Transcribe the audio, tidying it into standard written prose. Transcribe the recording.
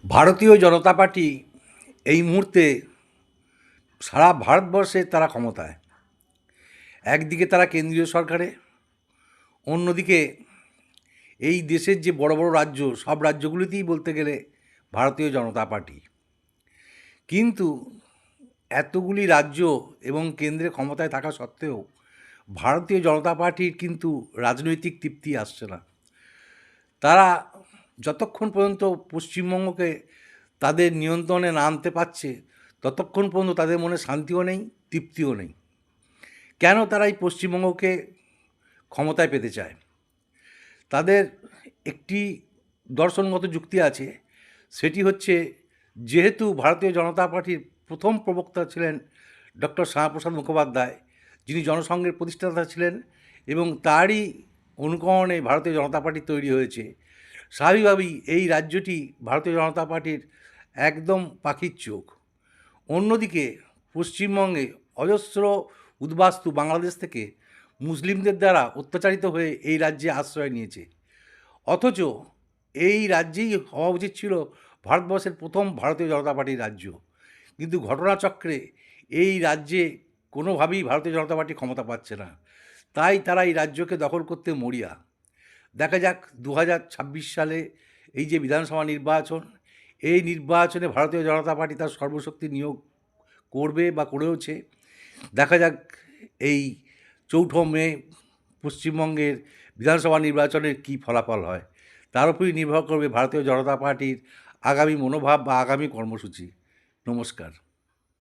ভারতীয় জনতা পার্টি এই মুহূর্তে সারা ভারতবর্ষে তারা ক্ষমতায়। একদিকে তারা কেন্দ্রীয় সরকারে, অন্যদিকে এই দেশের যে বড় বড় রাজ্য, সব রাজ্যগুলিতেই বলতে গেলে ভারতীয় জনতা পার্টি। কিন্তু এতগুলি রাজ্য এবং কেন্দ্রে ক্ষমতায় থাকা সত্ত্বেও ভারতীয় জনতা পার্টির কিন্তু রাজনৈতিক তৃপ্তি আসছে না। তারা যতক্ষণ পর্যন্ত পশ্চিমবঙ্গকে তাদের নিয়ন্ত্রণে না আনতে পারছে, ততক্ষণ পর্যন্ত তাদের মনে শান্তিও নেই, তৃপ্তিও নেই। কেন তারা এই পশ্চিমবঙ্গকে ক্ষমতায় পেতে চায়? তাদের একটি দর্শনগত যুক্তি আছে, সেটি হচ্ছে যেহেতু ভারতীয় জনতা পার্টির প্রথম প্রবক্তা ছিলেন ডক্টর শ্যামাপ্রসাদ মুখোপাধ্যায়, যিনি জনসংঘের প্রতিষ্ঠাতা ছিলেন এবং তারই অনুকরণে ভারতীয় জনতা পার্টি তৈরি হয়েছে। স্বাভাবিকভাবেই এই রাজ্যটি ভারতীয় জনতা পার্টির একদম পাখির চোখ। অন্যদিকে পশ্চিমবঙ্গে অজস্র উদ্বাস্তু বাংলাদেশ থেকে মুসলিমদের দ্বারা অত্যাচারিত হয়ে এই রাজ্যে আশ্রয় নিয়েছে। অথচ এই রাজ্যেই হওয়া উচিত ছিল ভারতবর্ষের প্রথম ভারতীয় জনতা পার্টির রাজ্য। কিন্তু ঘটনাচক্রে এই রাজ্যে কোনোভাবেই ভারতীয় জনতা পার্টি ক্ষমতা পাচ্ছে না, তাই তারা এই রাজ্যকে দখল করতে মরিয়া। দেখা যাক 2026 সালে এই যে বিধানসভা নির্বাচন, এই নির্বাচনে ভারতীয় জনতা পার্টি তার সর্বশক্তি নিয়োগ করবে বা করেওছে। দেখা যাক এই 4 মে পশ্চিমবঙ্গের বিধানসভা নির্বাচনের কী ফলাফল হয়। তার উপরই নির্ভর করবে ভারতীয় জনতা পার্টির আগামী মনোভাব বা আগামী কর্মসূচি। নমস্কার।